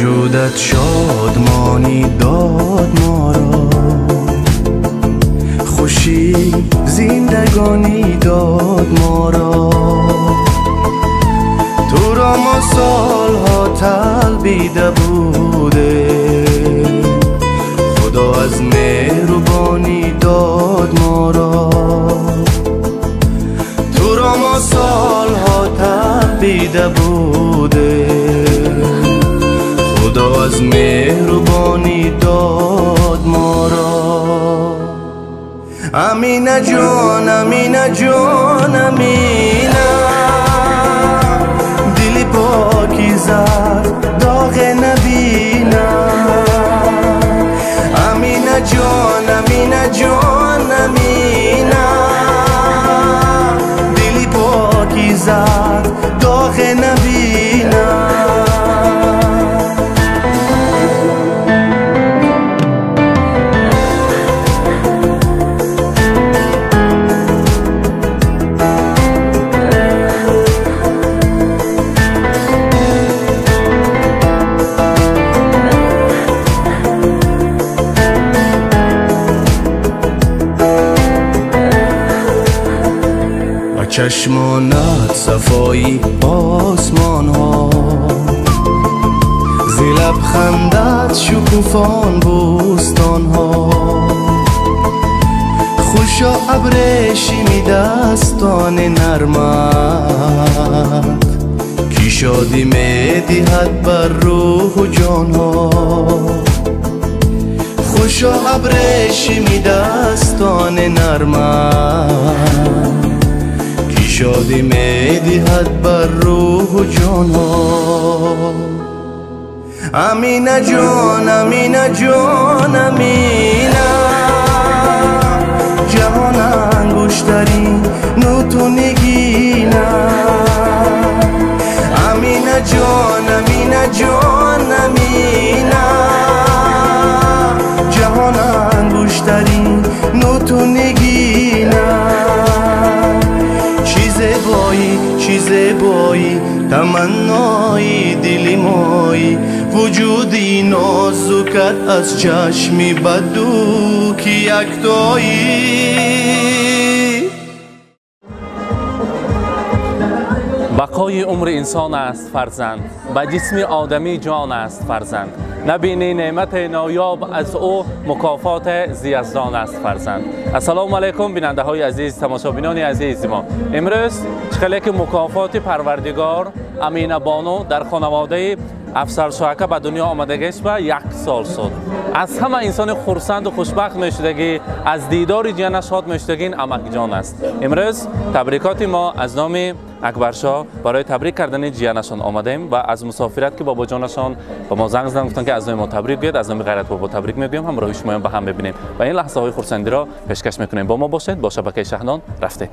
وجودت شادمانی داد ما را، خوشی زندگانی داد ما را. تو را ما سالها طلبیده بوده، خدا از مهربانی داد ما را. تو را ما سالها طلبیده بوده، خدا از مهربانی داد ما را. امینه جان امینه جان امینه، دل پاکیزه داغ نبینه. امینه جان امینه جان امینه، دل پاکیزه داغ نبینه. چشمانت صفایی آسمان ها، زی لبخندت شکوفان بوستان ها. خوشا ابریشمی دستان نرمت، کی شادی می دهد بر روح و جان ها. خوشا ابریشمی دستان نرمت، شادی می دهد بر روح و جان ها. امینه جان امینه جان امینه، جهان انگشترین نوتو نگینه. امینه جان امینه جان امینه، جهان انگشترین نوتو نگینه. چیز بایی تمنای دلی مایی، وجودی نازکت از چشمی بدو که یکتایی. بقای عمر انسان است فرزند، به جسم آدمی جان است فرزند. نبینی نعمت نایاب از او مکافات زیزدان است فرزند. السلام علیکم بیننده های عزیز، تماشابینان عزیز ما. امروز چقدر که مکافات پروردگار امینه بانو در خانواده افسر شوکه به دنیا آمدگیش به 1 سال شد. از همه انسان خرسند و خوشبخت میشدگی، از دیدار جان شاد میشدگین امک جان است. امروز تبریکات ما از نام اکبرشاه برای تبریک کردن جیانشان آمدیم و از مسافرت که بابا جانشان با ما زنگ زدن گفتن که از نام ما تبریک بیاد، از نام غیرت بابا تبریک میگیم، همراه شما با هم ببینیم و این لحظه های خرسندی را پیشکش میکنیم. با ما باشید، با شبکه شهنان رفته.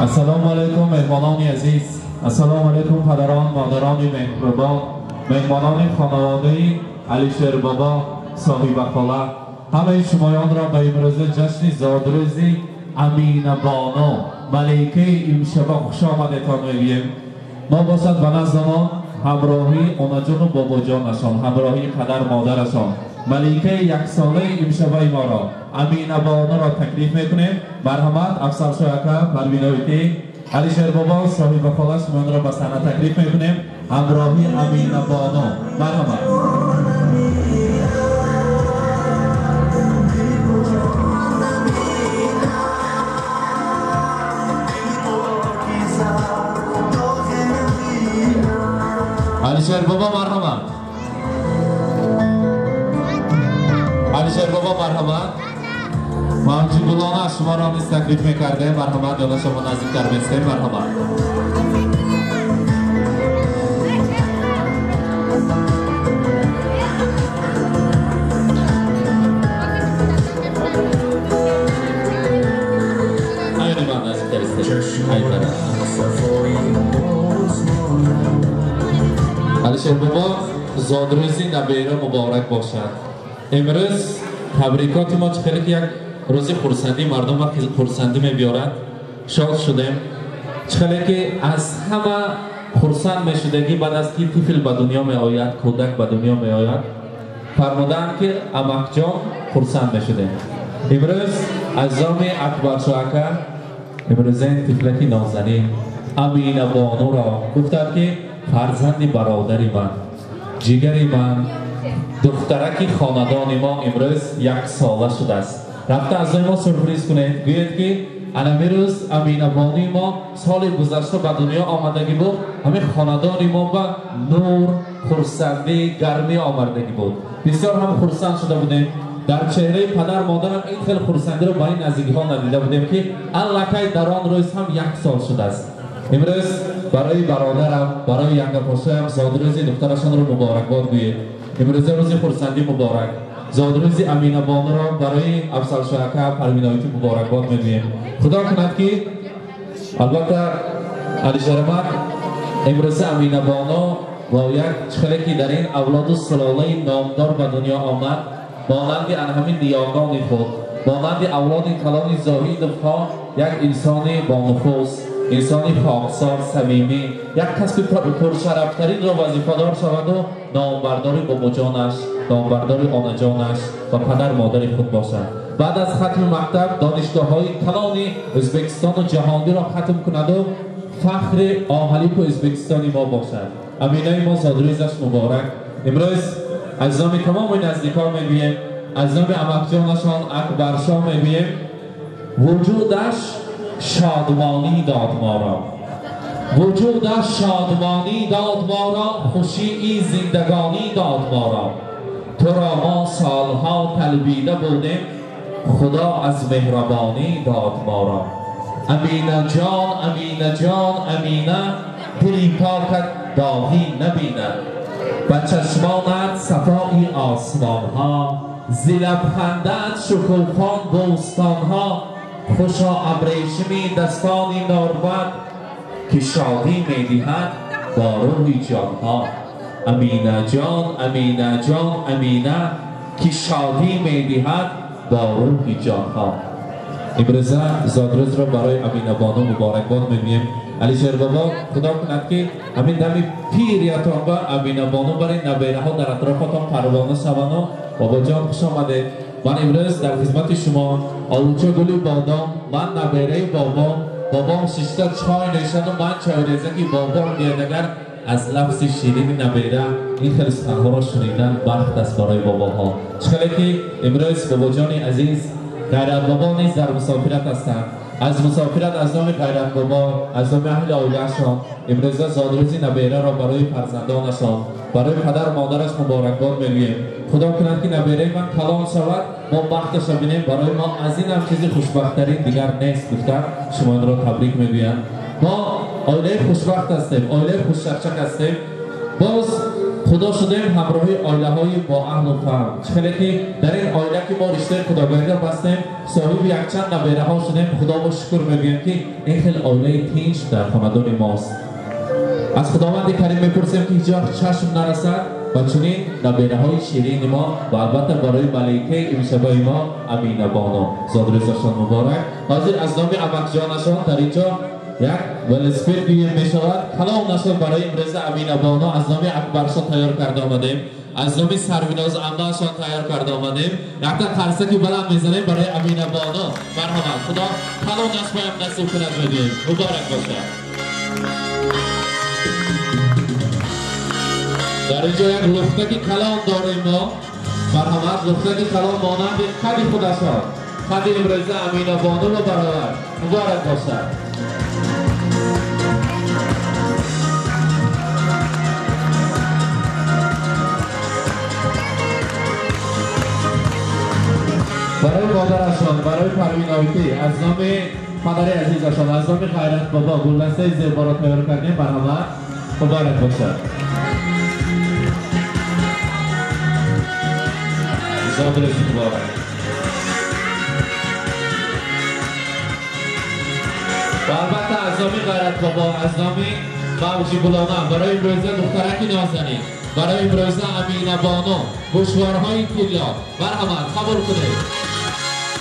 السلام علیکم مهمانان عزیز، السلام علیکم پدران، مادران مهربان، مهمانان خانواده علیشیر بابا، صاحب خاله، همه شمایان را به امروز جشن زادروزی امینه بانو ملیکه امشب خوش آمدتان میگیم. ما باشد به نزدمان همراهی اونجان و بابا جانشان، همراهی پدر مادرشان، ملیکه 1 ساله امشبه ما را امینه بانو را تکلیف میکنیم. مرحمت افسر شوکه پروینویتی علیشیر بابا صاحب خالش من را به صحنه تکلیف میکنیم، همراهی امینه بانو. مرحمت. علیشیر بابا مرحمت. علیشیر بابا مرحمت. موجودانه شما را نیز تکلیف میکرده. مرحبا جانا شما نزدیک تر میستیم. مرحبا. علیشیر بابا زادروزی نبیره مبارک باشد. امروز تبریکات ما خیلی که یک روزی خورسندی مردم وقتی خورسندی میبیارند شاد شدیم. خیلی که از همه خورسند میشدگی بعد از که طفل به دنیا می آید، کودک به دنیا می آید، فرمودند که امک جان خورسند میشدیم. امروز عزام اکبر شوکه امروز این طفلکی نازنین امین بانو را گفتند که فرزند برادری من، جگری من، دخترکی خاندان ما امروز 1 ساله شده است. رفته از ما سرپریز کنید گوید که امروز امین بانوی ما سال گذشته به دنیا آمدگی بود، همه خاندان ما به نور، خرسندی، گرمی آمدگی بود. بسیار هم خرسند شده بودیم. در چهره پدر مادرم این خیلی خرسندی رو با این نزدیکی ها ندیده بودیم که الکی در آن روز هم 1 سال شده است. امروز برای برادرم، برای ینگ پاشم زادروزی دخترشان رو مبارکباد گویید. امروز روزی خرسندی مبارک. زادروزی امین بانو را برای افضل شوکه پروینایتی مبارکباد میگوییم. خدا کند که البته علی شرمت امروز امین بانو با یک چخلکی در این اولاد و سلاله نامدار به دنیا آمد، مانند همین نیاگان خود، مانند اولاد کلان زاهد ها، یک انسانی با نفوذ، انسانی خاکسار، صمیمی، یک کس که پرشرفترین را وظیفه‌دار شود و نامبرداری بابا جانش، نامبرداری آنا جانش و پدر مادر خود باشد. بعد از ختم مکتب دانشگاه‌های کلان ازبکستان و جهانی را ختم کند و فخر آهلیک و ازبکستانی ما باشد. امینای ما زادروزش مبارک. امروز از نام تمام نزدیکان میگوییم، از نام امک جانشان اکبرشاه میگوییم وجودش شادمانی داد ما را، وجودش شادمانی داد ما را، خوشی زندگانی داد ما را. تو را ما سالها طلبیده بودیم، خدا از مهربانی داد ما را. امینه جان، امینه جان، امینه دلی پاکت داغی نبیند، به چشمانت صفای آسمان ها، ز لبخندت شکوفان بوستان ها، خوشا ابریشمی دستانی نارود که شادی میدهد با روحی جان ها. امینه جان، امینه جان، امینه که شادی میدهد با روحی جان ها. امروز زادروز را برای امین بانو مبارکباد میگوییم. علی شیر بابا خدا کند که همین دمی پیریتان با امین بانو برای نبیره ها در اطرافتان پروانه شوند. بابا جان خوش آمده. من امروز در خدمت شما آلوچه گلی بادام، من نبیره بابام ششتا چای نوشد و من چایریزه که بابام بیادگر از لفظ شیرین نبیره این خیلی سخنها را شنیدن بخت است برای باباها. چخیلی که امروز بابا جان عزیز غیرت بابا نیز در مسافرت هستند. از مسافرت از نام غیرت بابا، از نام اهل آیلهشان امروز زادروزی نبیره را برای فرزندانشان، برای پدر مادرش مبارکباد میگوییم. خدا کند که نبیره من کلان شود، ما بختش را بینیم. برای ما از این هم چیزی خوشبختترین دیگر نیست. گفتن شما این را تبریک میگویم. ما آیله خوشبخت هستیم، آیله خوششرچک هستیم. باز خدا شدیم همراهی آیله های با اهل و فهم. خیلی که در این آیله که ما رشته خداگاهی را بستیم، صاحب یک چند نبیره ها شدیم. خدا با شکر میگویم که این خیلی آیله تینج در خاندان ماست. از خداوند کریم میپرسیم که هیچ چشم نرسد و چنین نبیره های شیرین ما و البته برای ملائکه امشبه ما امین بانو زادروزشان مبارک. حاضر از نام امک جانشان در اینجا یک ولسپید گوییم می شود. کلام نشان برای امروز امین بانو از نام اکبرشان تیار کرده آمدیم، از نام سرویناز امناشان تیار کرده آمدیم. یک تا خرسکی بلند میزنیم برای امین بانو. مرحبا. خدا کلام نشان نصیب کند میگوییم. مبارک باشه. در اینجا یک لختکی کلام داریم ما. مرحمت. لختکی کلام مانند قدی خودشان، قدی امروز امین بانو و برادر. مبارک باشه. برای مادرشان برای پروین آیتی از نام پدر عزیزشان از نام غیرت بابا گلدسته زیبا را تیار کردیم. مرحمت مبارک باشد. زادرش مبارک. و البته از نام غیرت بابا از نام موجی بلانم برای امروزه دخترک نازنین برای امروزه امینه بانو گوشوارهای طلا مرحمت قبول کنید.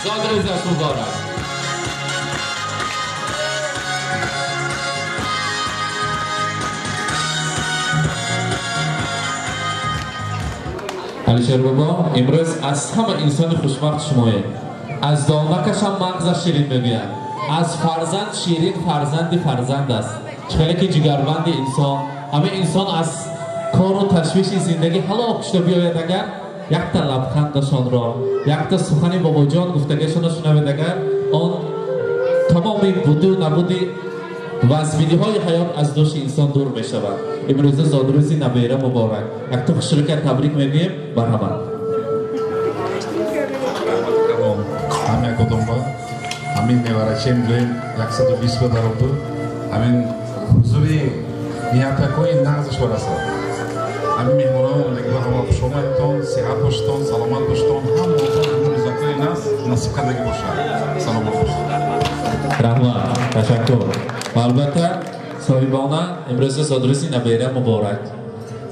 زادرش مبارک. علیشر بابا امروز از همه انسان خوشبخت شمایید. از دامکش هم مغزش شیرین میگوید. از فرزند شیرین فرزندی فرزند است. خیلی که جگربند انسان همه انسان از کار و تشویش زندگی حالا کشته بیاید اگر یک تا لبخندشان را یک تا سخن بابا جان گفتگیشان را شنوید اگر آن تمامی بودی و نبودی وزبیدی های حیات از دوش انسان دور می شود. امروز زادروزی نبیره مبارک یک تو خوشرکت تبریک میگیم. مرحبا همه کدوم با همین میورچیم دویم 120 بدارم دو همین حضوری نیت کوی نغزش برسه همین میمونم نگه همه خوشومتون صحت باشتون سلامت باشتون هم موضوع مزاکای نصیب کردگی باشه. سلام خوش رحمت تشکر. و البته صاحبانه امروز زادروزی نبیره مبارک.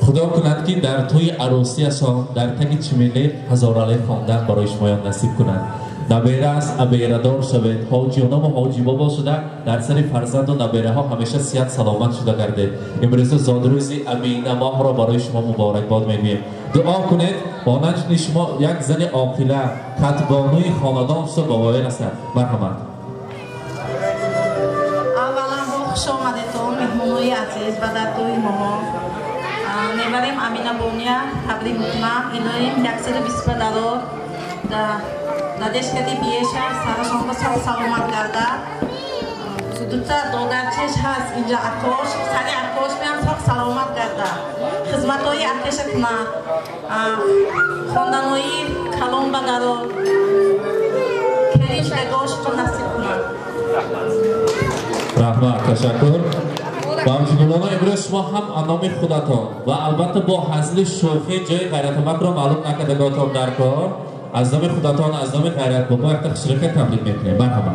خدا کند که در توی عروسیشان در تک چمیلی هزارالله خواندن برای شمایان نصیب کند. نبیره است ابیره دار شوید. حاجیانم و حاجی بابا شده در سر فرزند و نبیره ها همیشه صحت سلامت شده گردید. امروز زادروزی امینه ماه را برای شما مبارک باد میگویم. دعا کنید مانند شما یک زن عاقله کتبانوی خاندان شده باور هستند. مرحمت. خوش آمدید مهمونای عزیز و در توی ماها نبریم امینه بونیا تبریک میکنم. الهیم 120 دلار دادش کردی بیشه سرشان بسیار سلامت کرده. زودتر دادرچش هست اینجا ارتش سری ارتش میام ساق سلامت کرده. خدمت های ارتش کنه خواندنهای کلام بگرو کریش نگاش تو نصیب کنه. رحمت تشکر. و همچنان امروز شما هم انام خودتان و البته با حضل شوخی جای غیرتمک را معلوم نکردگاتان در کار از نام خودتان از نام غیرت بابا یک تشریک تبلیغ میکنیم. مرحبا.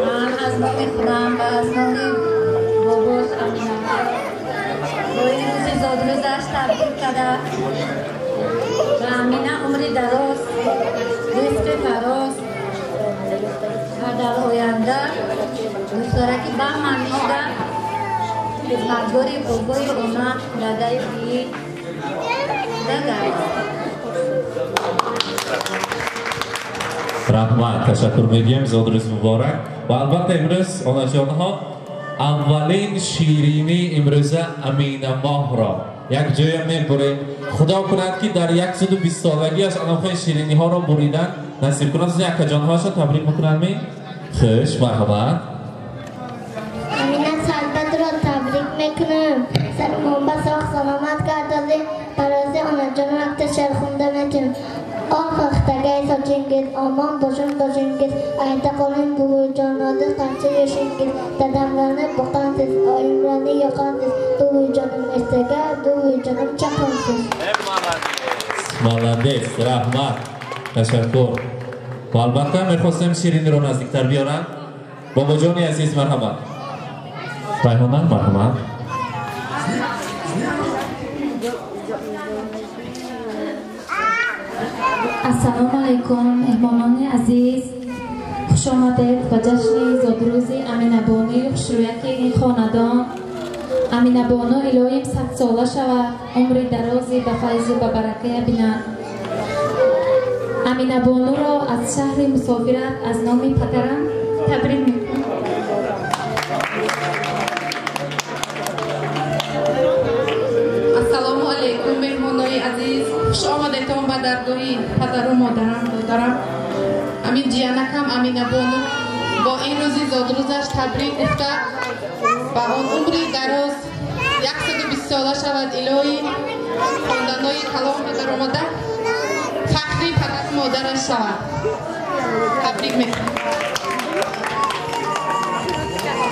من از نام خودم و از نام باباش امینه روی روزی زادروزش تبریک کرده و امینه عمری دراز رزق فراز و در آینده دوست داره که به همیشه خدمتگاری بابای اونا داده بی دگرد. رحمت تشکر میگیم. زادروز مبارک. و البته امروز آنجان ها اولین شیرینی امروز امینه ماه را یک جای میبریم. خدا کند که در 120 سالگیش آنها شیرینی ها را بریدن نصیب کند. از یک جان هاش تبریک میکنن. می خوش مرحبا. امینه سلبت را تبریک میکنم. سر منبساق سلامت کرده برازی آنجان وقت شعر خونده میتونم. آخ اختگه ساچینگید آمان باشنگید ایتقالین بوی جاناده قنچه یشنگید ددمرانه بقانسیز آیمرانه یقانسیز دوی جانم استگر دوی جانم چقانسیز. مالندیس. رحمت تشکر. و البته میخواستم شیرینی رو نزدیکتر بیارم. بابا جانی عزیز مرحبا. ریحانه مرحبا. السلام علیکم مهمانان عزیز. خوش آمدید به جشن زادروزی امینه بانوی خوشرویک این خاندان. امینه بانو الهیم 100 ساله شود عمر درازی به فیض و به برکه بیند. امینه بانو را از شهر مسافرت از نام پدرم تبریک میکنم. السلام علیکم مهمانای عزیز. خوش آمدیدتان به درگاهی پدر و مادرم دادرم. امین جیانکم امینه بانو با این روزی زادروزش تبریک گفته و آن عمری دراز 120 ساله شود الهی خواندنهای کلام در آمده فخری فقط مادرش شود. تبریک میکنم.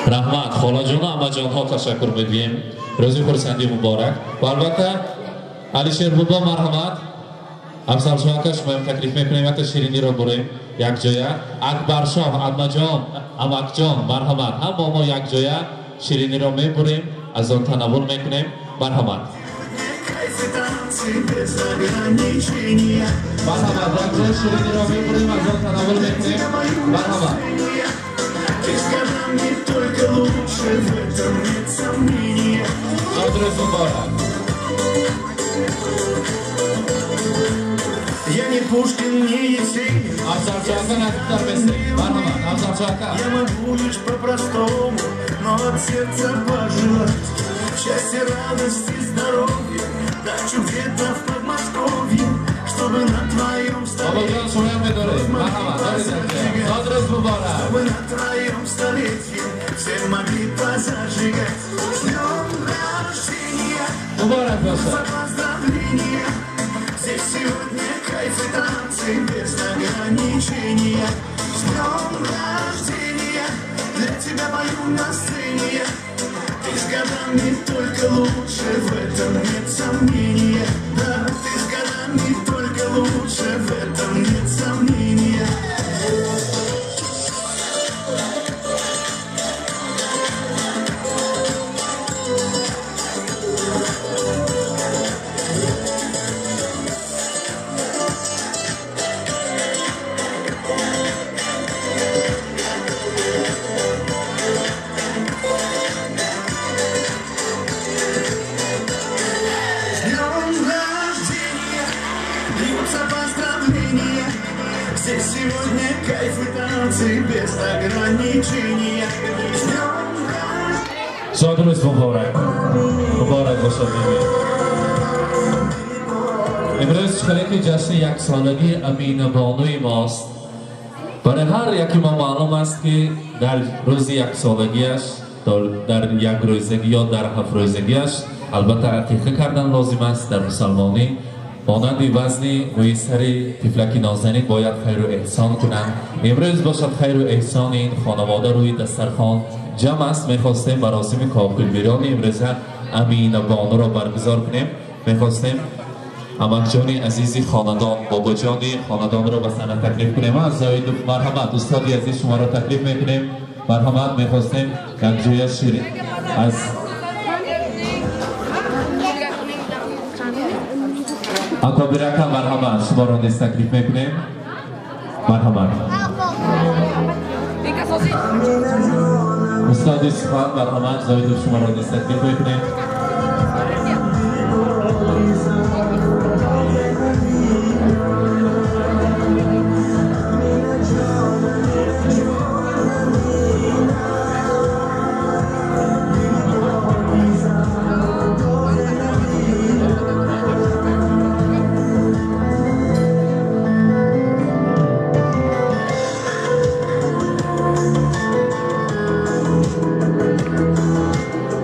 رحمت خالا جان و اما جان ها تشکر میگویم. روزی خورسندی مبارک و البته علیشیر بابا مرحمت افضل شما شما هم تکلیف میکنیم تا شیرینی رو بریم یک جایه. اکبر شاه اما جان امک جان مرحمت هم با ما یک جایه شیرینی رو میبریم از آن تناول میکنیم. مرحمت مرحمت یک جای شیرینی رو میبریم از آن تناول میکنیم. مرحمت Адрес Мубарак. Я не Пушкин, не Есенин. Абзарчака на Тарбесе. Мархамат, Абзарчака. Я могу лишь по-простому, но от сердца пожелать счастья, радости, здоровья. Дачу где-то в Подмосковье, чтобы на твоем столе чтобы на твоем столетии все могли позажигать. С днем рождения, поздравления. Здесь сегодня кайф и танцы без ограничения. С днем рождения, для тебя пою на сцене. Ты с годами только лучше, в этом нет сомнения. Да, ты с годами только лучше, в этом нет сомнения. Сегодня кайф и танцы без ограничения. Şadınız mübarek. Mübarek باشد میگیم. امروز خلق جشن یک سالگی امین بانوی ماست. برای هر یکی ما معلوم است که در روز یک سالگیش در یک روزگی یا در 7 روزگیش البته عقیقه کردن لازم است در مسلمانی. مانند وزن میسر طفلک نازنین باید خیر و احسان کنند. امروز باشد خیر و احسان این خانواده روی دسترخوان جمع است. میخواستیم مراسم کاکل بیران امروز امین بانو را برگزار کنیم. میخواستیم امک جانی عزیزی خاندان بابا جانی خاندان را به صحنه تکلیف کنیم. از زاید مرحمت استادی عزیز شما را تکلیف میکنیم. مرحمت میخواستیم یک جوی شیرین از اکابرکا مرحمت شما را نیز تکلیف میکنیم. مرحمت استادی سخن مرحمت زاید شما را نیز تکلیف میکنیم.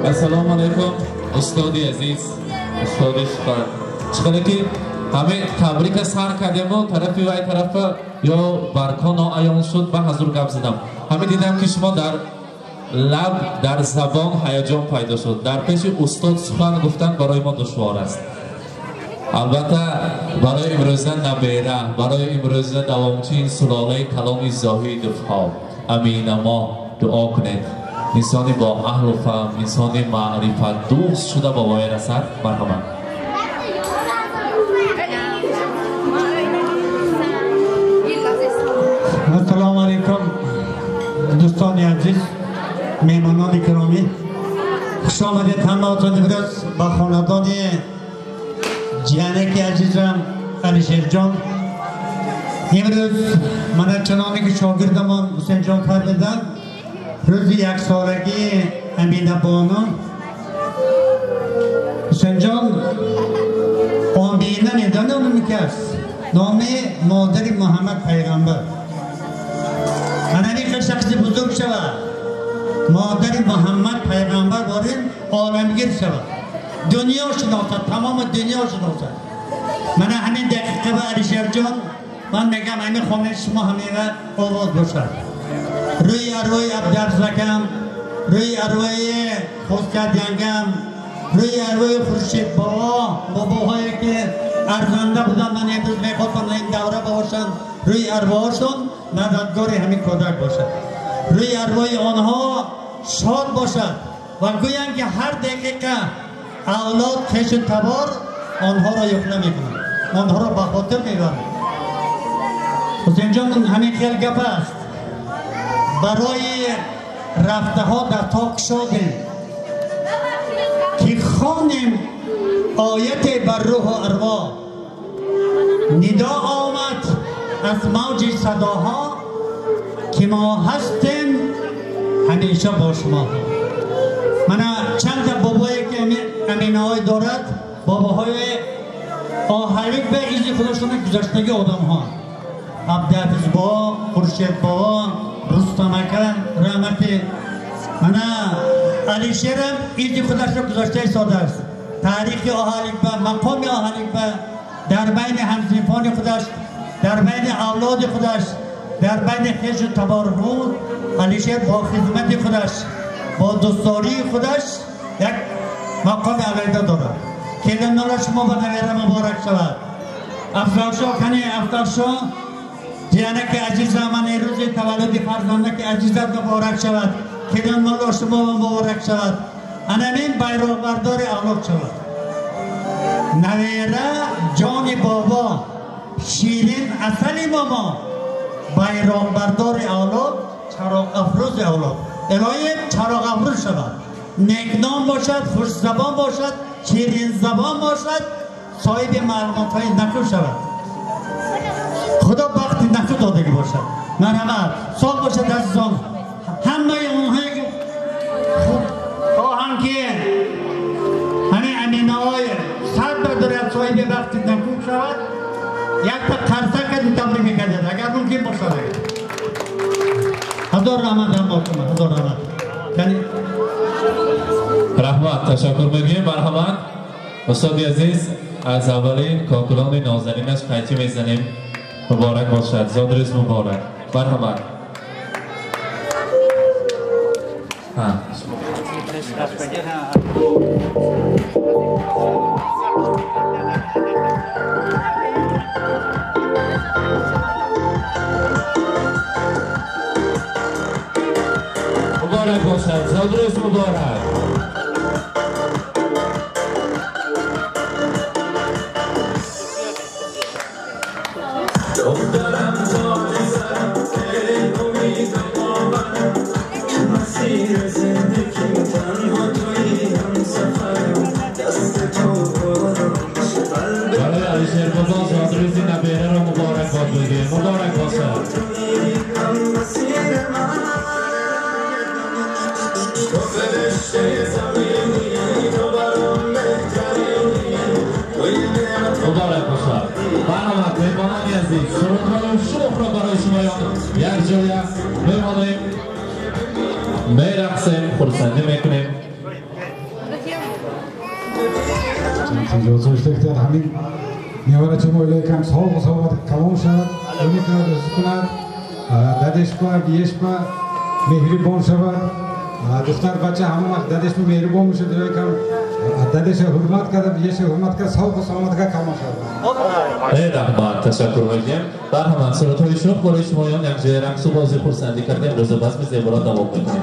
السلام علیکم استادی عزیز استادی سخن چقدر که همه تبریک سر کردیم و طرفی و ای طرف یا برکان آیان شد به حضور گپ زدم. همه دیدم که شما در لب در زبان هیجان پیدا شد. در پیش استاد سخن گفتن برای ما دشوار است. البته برای امروزه نبیره برای امروزه دوامچی این سلاله کلام زاهد ها امین ما دعا کنید انسانی با اهل و فهم انسانی معرفت دوست شده با وای رسد. مرحمت السلام علیکم دوستان عزیز مهمانان گرامی خوش آمدید همه‌تون. امروز با خاندان جانک عزیزم علیشیر جان امروز من چنانی که شاگردمان حسین جان فرمودند روز یک سالگی امین بانو حسین جان آمینه میدانم میکرد نام مادر محمد پیغمبر انانی شخصی بزرگ شود مادر محمد پیغمبر وارد عالمگیر شود. دنیا شناسد، تمام دنیا شناسد. من همین دقیقه به علیشر جان من میگم همین خانه شما همین آواز باشد. روی اروی عبدالرزاقم، روی اروی خوشکد یانگم، روی اروی خورشید باباهایی که ارزنده بودن، من امروز میخواستم این دوره باشم روی ارواحشون مددگار همین کودک باشد. روی ارواح آنها شاد باشد و گویند که هر دقیقه اولاد خیش تبار آنها را یخنه میکنند، آنها را به خاطر میبرند. حسین جان همین خیلی گپ است. برای رفته ها در تاک شدیم که خوانیم آیت بر روح و ارواح. ندا آمد از موج صداها که ما هستیم همیشه با شما. من چند تا بابایی که امینه های دارد، باباهای آهریک به ایزی خودشون گذشتگی آدم ها، عبدالحفیظ بابا، خورشید بابا، رستم اکا رحمتی. من علی شیرم ایزی خودش رو گذاشته ساده است. تاریخ آهریک به مقام آهریک به در بین همزیفان خودش، در بین اولاد خودش، در بین خیش تبارهون علی شیر با خدمت خودش، با دوستداری خودش یک مقام علیده دارد. کلم نالا شما به نویره مبارک شود. افضل شاه کنی افضل شاه دیانک عزیز من روز تولد فرزندک عزیزت مبارک شود. کلم نالا شما مبارک شود. انمین بیرق بردار اولاد شود. نویره جان بابا، شیرین اصل ماما، بیرق بردار اولاد، چراغ افروز اولاد. الهی چراغ افروز شود، نیکنام باشد، خوش زبان باشد، شیرین زبان باشد، صاحب معلومات های نکو شود. خدا وقتی نکو دادگی باشد. مرحمت سال باشد عزیزان. همه اونهایی که خواهم که همین امینه های سر بدارد صاحب وقتی نکو شود، یک تا قرصه کدی تبریک میکرد اگر ممکن باشد. هزار رحمت هم باشد. هزار رحمت. رحمت تشکر میگیم. مرحمت استاد عزیز، از اولین کاکلان نازنینش قیچی میزنیم. مبارک باشد، زادروز مبارک. مرحمت. مبارک باشد، زادروز مبارک. خورسنده میکنیم. همین نیواره چه مویله کم سال و سال تمام شد، اونی که دوست کند دادش با بیش با مهربان شود. دختر بچه همه وقت دادش با مهربان میشه، دوی کم دادش حرمت کرده، بیش حرمت کرده، سال و سلامت که کم شد. رحمت تشکر میگیم. بر هم صورت های شروع برای شمایان یک جای رقص و بازی خورسندی کردیم. روز بس می زیبارات دوام میکنیم.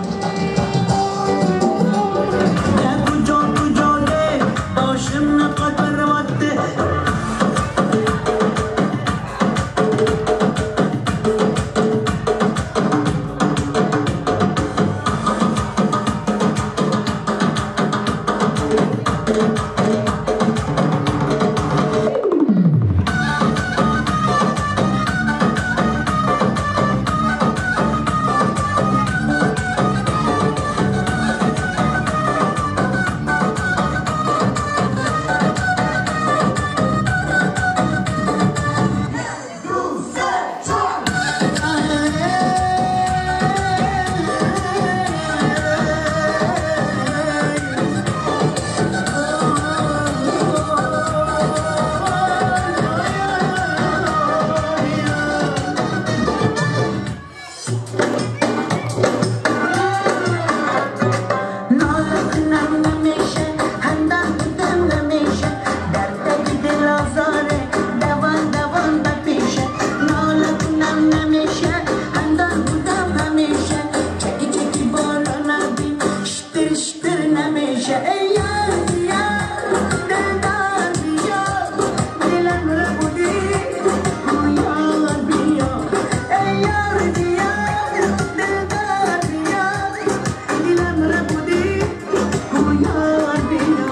دلشتر نمیشه ای یار دیار دلدار بیا دلم را بودی یار بیا ای یار دیار دلدار بیا دلم را بودی یار بیا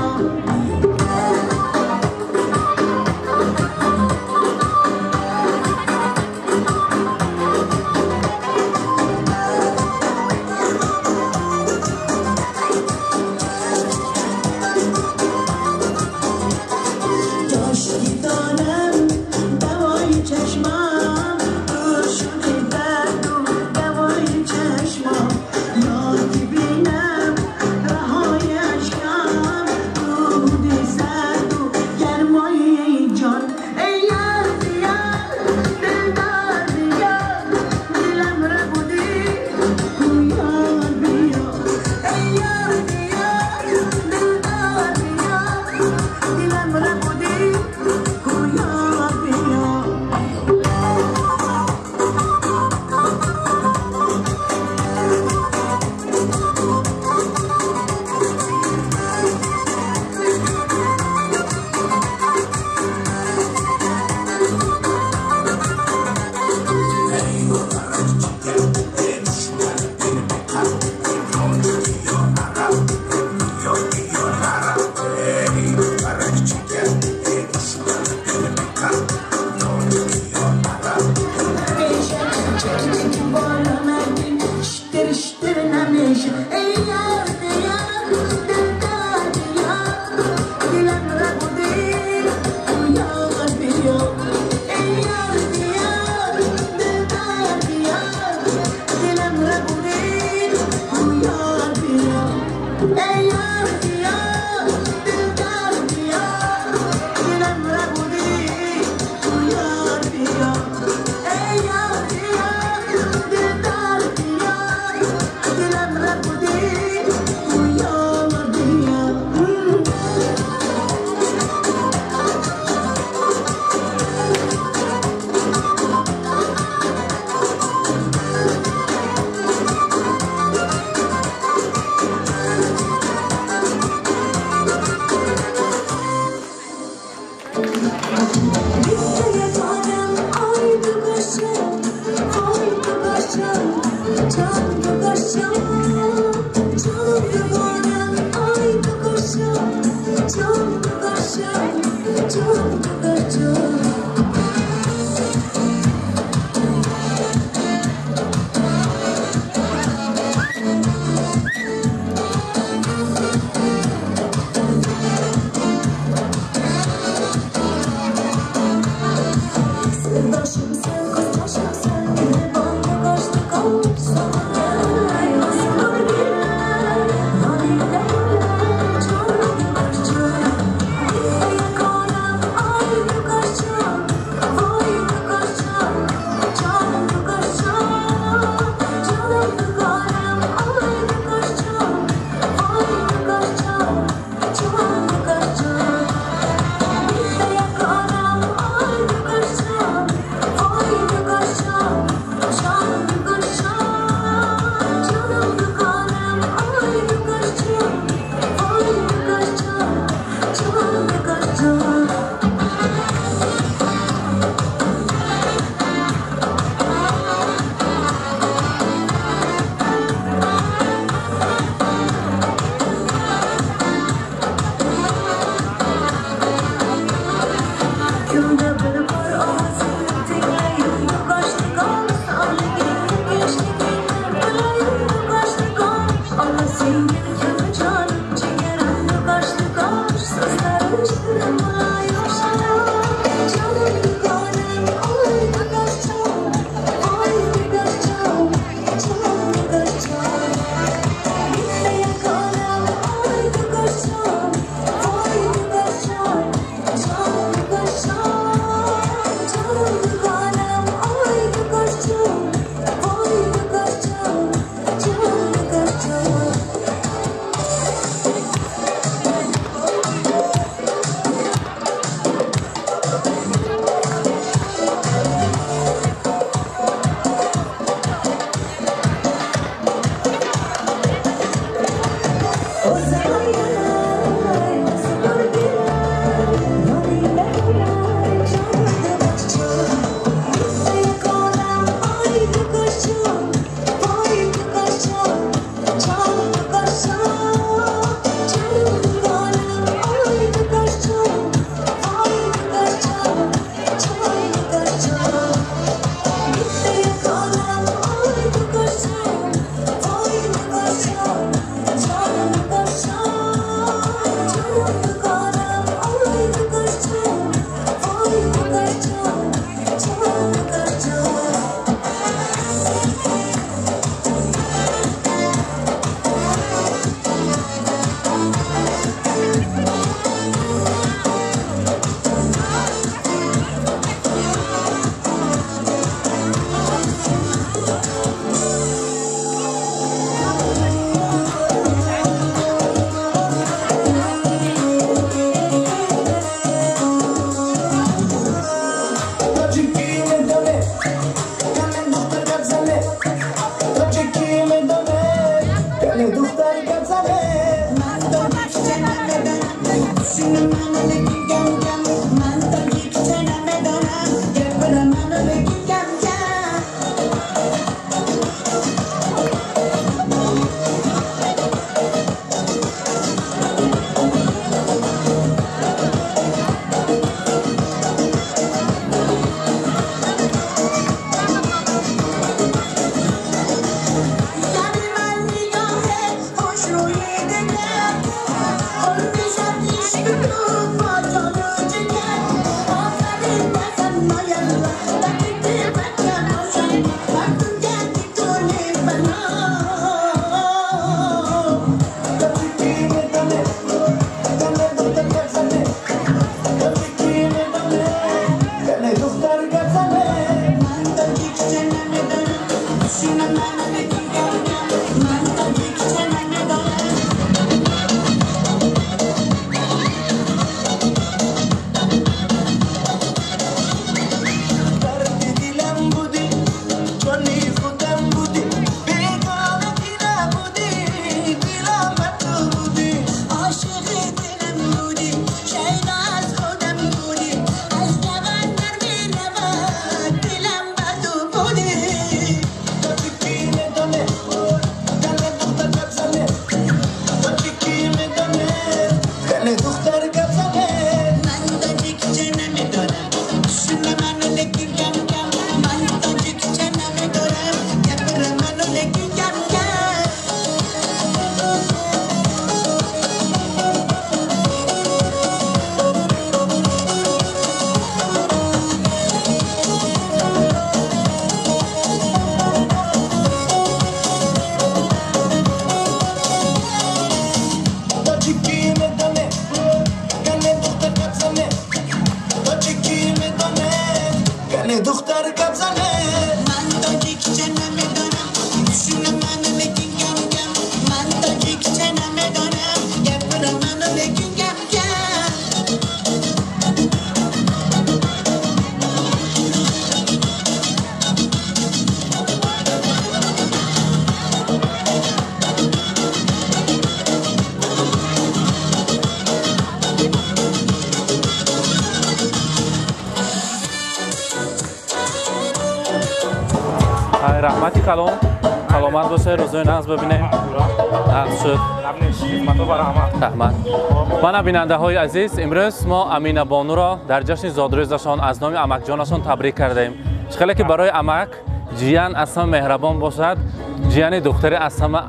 رحمتی کلامت باشه روزای ناز ببینیم. ناز شد رحمت. من بیننده های عزیز، امروز ما امینه بانو را در جشن زادروزشان از نام عمک جانشان تبریک کردیم. چقدر که برای عمک جیان اصلا مهربان باشد، جیان دختری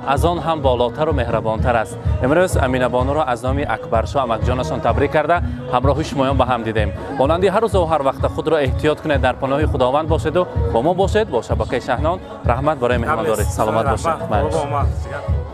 از آن هم بالاتر و مهربانتر است. امروز امینه بانو را از نام اکبرشاه عمک جانشان تبریک کرده همراه شمایان به هم دیدیم. مانند هر روز و هر وقت خود را احتیاط کنید، در پناه خداوند باشید و با ما باشید. با شبکه شهنان رحمت برای مهمانداری. سلامت باشید.